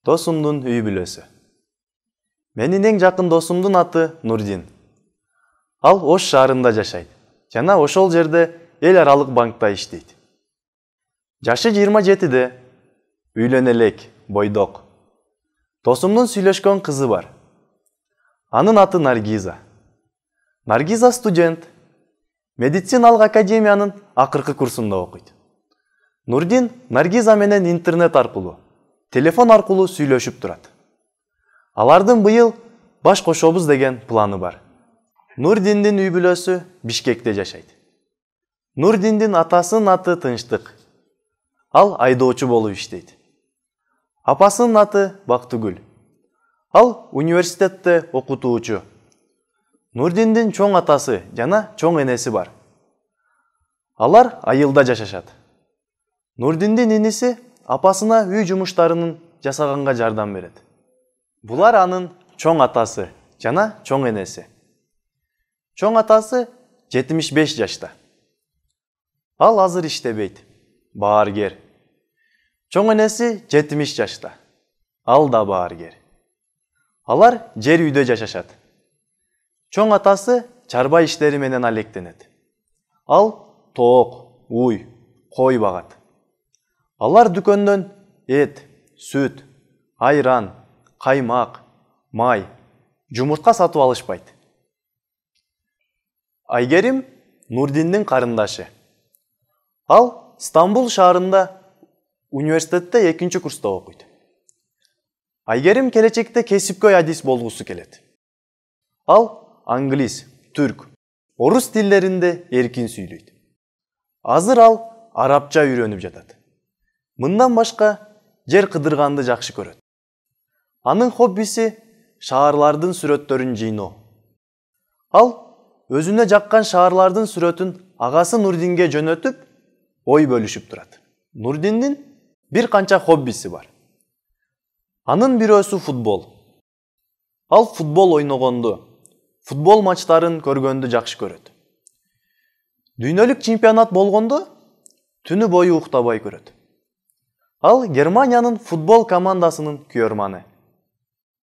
Досумдун үй бүлөсү. Менин эң жакын досумдун аты Нурдин. Ал Ош шаарында жашайт жана ошол жерде эл аралык банкта иштейт. Жашы 27-де, үйлөнө элек, бойдок. Досумдун сүйлөшкөн кызы бар. Анын аты Наргиза. Наргиза студент. Медициналык академиянын акыркы курсунда окуйт. Нурдин Наргиза менен интернет аркылуу, телефон аркылуу сүйлөшүп турат. Алардын быйыл баш кошобуз деген планы бар. Нурдиндин үй бүлөсү Бишкекте жашайт. Нурдиндин атасынын аты Тынчтык. Ал айдоочу болуп иштейт. Апасынын аты Бактыгүл. Ал университетте окутуучу. Нурдиндин чоң атасы жана чоң энеси бар. Алар айылда жашашат. Нурдиндин иниси апасына үй жумуштарынын жасаганга жардам берет. Булар анын чоң атасы жана чоң энеси. Чоң атасы 75 жашта. Ал азыр иштебейт, бааргер. Чоң энеси 70 жашта. Ал да бааргер. Алар жер үйдө жашашат. Чоң атасы чарба иштери менен алектенет. Ал тоок, уй, кой багат. Алар дүкөндөн эт, сүт, айран, каймак, май, жумуртка сатып алышпайт. Айгерим Нурдиндин карындашы. Ал Стамбул шаарында университетте 2-чи курста окуйт. Айгерим келечекте кесипкөй адис болгусу келет. Ал англис, түрк, орус тилдеринде эркин сүйлөйт. Азыр ал арабча үйрөнүп жатат. Мындан башка жер кыдырганды жакшы көрөт. Анын хоббиси шаарлардын сүрөттөрүн жыйноо. Ал өзүнө жаккан шаарлардын сүрөтүн агасы Нурдинге жөнөтүп, ой бөлүшүп турат. Нурдиндин бир канча хоббиси бар. Анын бирөөсү футбол. Ал футбол ойногонду, футбол матчтарын көргөндү жакшы көрөт. Дүйнөлүк чемпионат болгондо түнү бою уктабай көрөт. Ал Германиянын футбол командасынын күйөрманы.